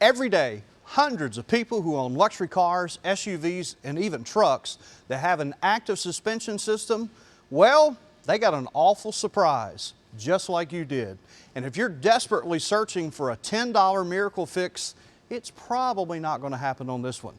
Every day, hundreds of people who own luxury cars, SUVs, and even trucks that have an active suspension system, well, they got an awful surprise, just like you did. And if you're desperately searching for a $10 miracle fix, it's probably not going to happen on this one.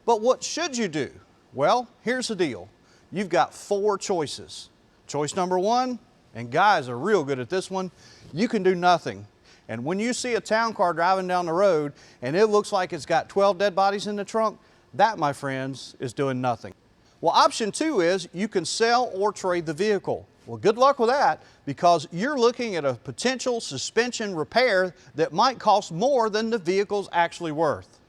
But what should you do? Well, here's the deal. You've got 4 choices. Choice number 1, and guys are real good at this one, you can do nothing. And when you see a town car driving down the road and it looks like it's got 12 dead bodies in the trunk, that, my friends, is doing nothing. Well, option 2 is you can sell or trade the vehicle. Well, good luck with that, because you're looking at a potential suspension repair that might cost more than the vehicle's actually worth.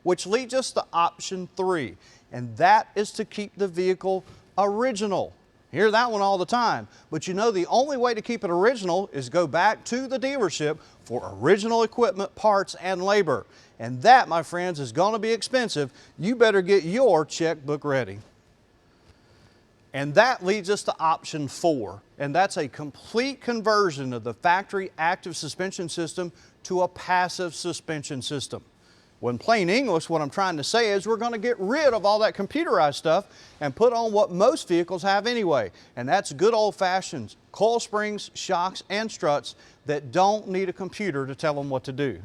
Which leads us to option 3, and that is to keep the vehicle original. Hear that one all the time, but you know the only way to keep it original is go back to the dealership for original equipment, parts, and labor. And that, my friends, is going to be expensive. You better get your checkbook ready. And that leads us to option 4, and that's a complete conversion of the factory active suspension system to a passive suspension system. Well, in plain English, what I'm trying to say is we're going to get rid of all that computerized stuff and put on what most vehicles have anyway, and that's good old-fashioned coil springs, shocks, and struts that don't need a computer to tell them what to do.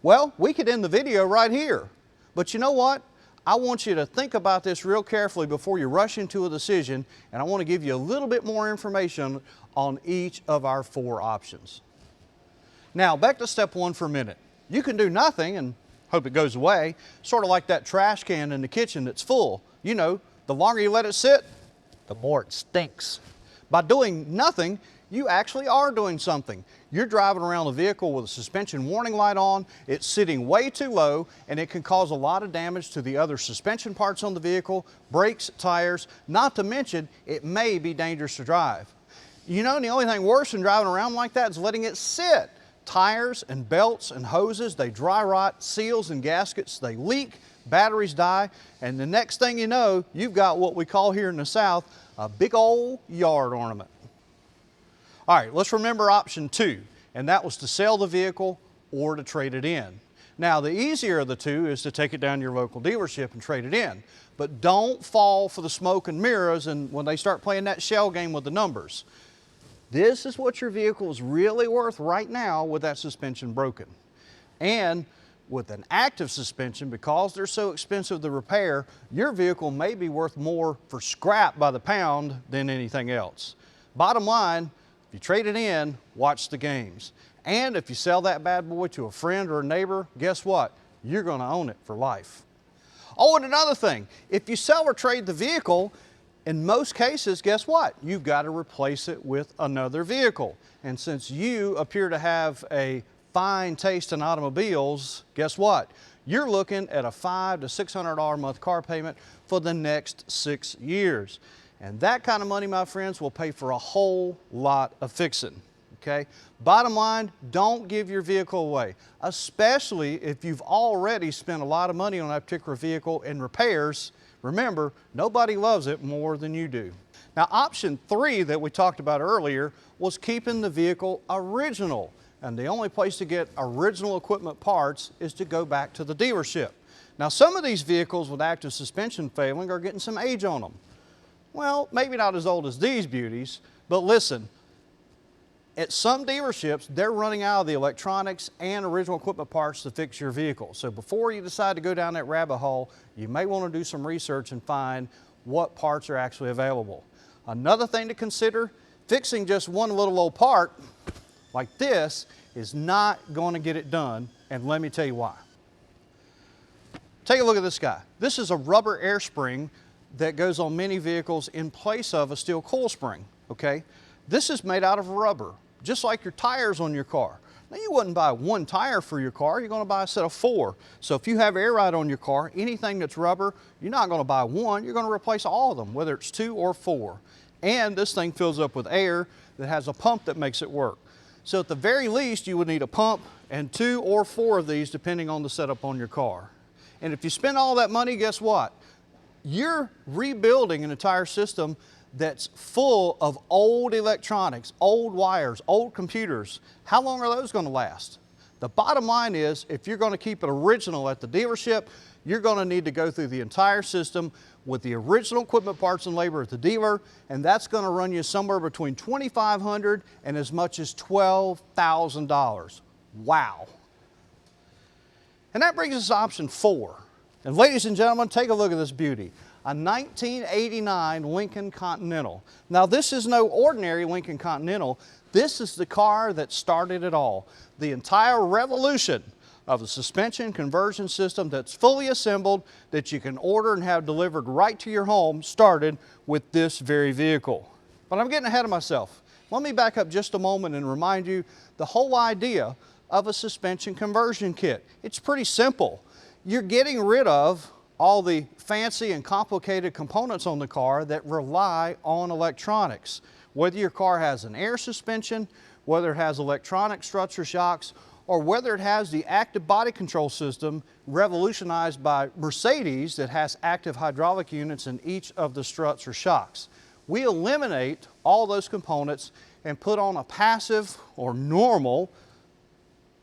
Well, we could end the video right here, but you know what? I want you to think about this real carefully before you rush into a decision, and I want to give you a little bit more information on each of our 4 options. Now, back to step 1 for a minute. You can do nothing and hope it goes away, sort of like that trash can in the kitchen that's full. You know, the longer you let it sit, the more it stinks. By doing nothing, you actually are doing something. You're driving around the vehicle with a suspension warning light on, it's sitting way too low, and it can cause a lot of damage to the other suspension parts on the vehicle, brakes, tires, not to mention it may be dangerous to drive. You know, the only thing worse than driving around like that is letting it sit. Tires and belts and hoses, they dry rot, seals and gaskets, they leak, batteries die, and the next thing you know, you've got what we call here in the South, a big old yard ornament. All right, let's remember option 2, and that was to sell the vehicle or to trade it in. Now, the easier of the 2 is to take it down to your local dealership and trade it in, but don't fall for the smoke and mirrors and when they start playing that shell game with the numbers. This is what your vehicle is really worth right now with that suspension broken. And with an active suspension, because they're so expensive to repair, your vehicle may be worth more for scrap by the pound than anything else. Bottom line, if you trade it in, watch the games. And if you sell that bad boy to a friend or a neighbor, guess what? You're going to own it for life. Oh, and another thing, if you sell or trade the vehicle, in most cases, guess what? You've got to replace it with another vehicle. And since you appear to have a fine taste in automobiles, guess what? You're looking at a $500 to $600 a month car payment for the next 6 years. And that kind of money, my friends, will pay for a whole lot of fixing. Okay? Bottom line, don't give your vehicle away, especially if you've already spent a lot of money on that particular vehicle in repairs. Remember, nobody loves it more than you do. Now, option 3 that we talked about earlier was keeping the vehicle original. And the only place to get original equipment parts is to go back to the dealership. Now, some of these vehicles with active suspension failing are getting some age on them. Well, maybe not as old as these beauties, but listen, at some dealerships, they're running out of the electronics and original equipment parts to fix your vehicle. So before you decide to go down that rabbit hole, you may want to do some research and find what parts are actually available. Another thing to consider, fixing just one little old part like this is not going to get it done, and let me tell you why. Take a look at this guy. This is a rubber air spring that goes on many vehicles in place of a steel coil spring, okay? This is made out of rubber, just like your tires on your car. Now, you wouldn't buy one tire for your car, you're going to buy a set of 4. So if you have air ride on your car, anything that's rubber, you're not going to buy one, you're going to replace all of them, whether it's 2 or 4. And this thing fills up with air that has a pump that makes it work. So at the very least, you would need a pump and 2 or 4 of these depending on the setup on your car. And if you spend all that money, guess what? You're rebuilding an entire system that's full of old electronics, old wires, old computers. How long are those going to last? The bottom line is, if you're going to keep it original at the dealership, you're going to need to go through the entire system with the original equipment, parts, and labor at the dealer, and that's going to run you somewhere between $2,500 and as much as $12,000. Wow. And that brings us to option 4. And ladies and gentlemen, take a look at this beauty. A 1989 Lincoln Continental. Now this is no ordinary Lincoln Continental. This is the car that started it all. The entire revolution of a suspension conversion system that's fully assembled, that you can order and have delivered right to your home, started with this very vehicle. But I'm getting ahead of myself. Let me back up just a moment and remind you the whole idea of a suspension conversion kit. It's pretty simple. You're getting rid of all the fancy and complicated components on the car that rely on electronics. Whether your car has an air suspension, whether it has electronic struts or shocks, or whether it has the active body control system revolutionized by Mercedes that has active hydraulic units in each of the struts or shocks. We eliminate all those components and put on a passive or normal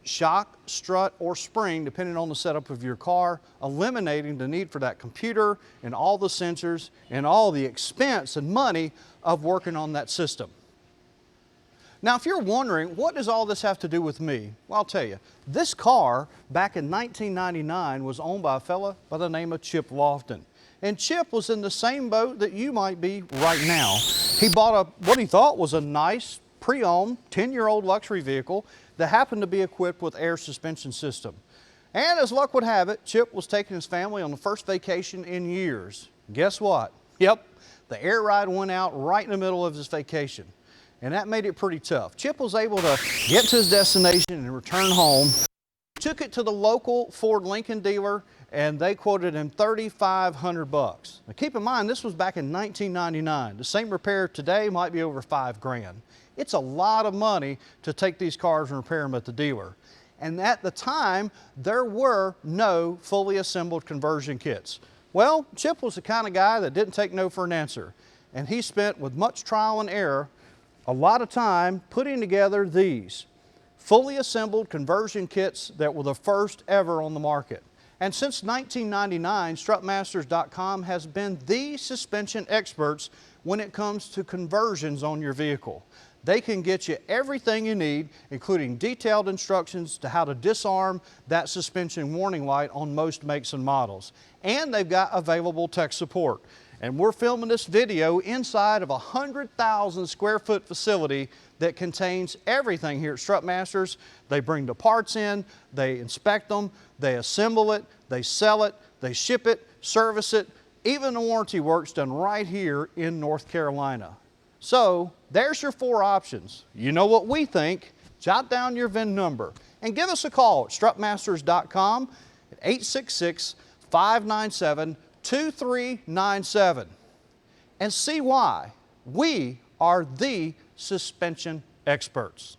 shock, strut, or spring, depending on the setup of your car, eliminating the need for that computer and all the sensors and all the expense and money of working on that system. Now, if you're wondering, what does all this have to do with me? Well, I'll tell you. This car, back in 1999, was owned by a fella by the name of Chip Lofton. And Chip was in the same boat that you might be right now. He bought what he thought was a nice, pre-owned, 10-year-old luxury vehicle that happened to be equipped with air suspension system. And as luck would have it, Chip was taking his family on the first vacation in years. Guess what? Yep, the air ride went out right in the middle of his vacation. And that made it pretty tough. Chip was able to get to his destination and return home. Took it to the local Ford Lincoln dealer and they quoted him $3,500. Now keep in mind, this was back in 1999. The same repair today might be over $5,000. It's a lot of money to take these cars and repair them at the dealer. And at the time, there were no fully assembled conversion kits. Well, Chip was the kind of guy that didn't take no for an answer. And he spent, with much trial and error, a lot of time putting together these fully assembled conversion kits that were the first ever on the market. And since 1999, Strutmasters.com has been the suspension experts when it comes to conversions on your vehicle. They can get you everything you need, including detailed instructions to how to disarm that suspension warning light on most makes and models. And they've got available tech support. And we're filming this video inside of a 100,000 square foot facility that contains everything here at Strutmasters. They bring the parts in, they inspect them, they assemble it, they sell it, they ship it, service it, even the warranty work's done right here in North Carolina. So there's your 4 options. You know what we think. Jot down your VIN number and give us a call at strutmasters.com at 866-597-2397 and see why we are the suspension experts.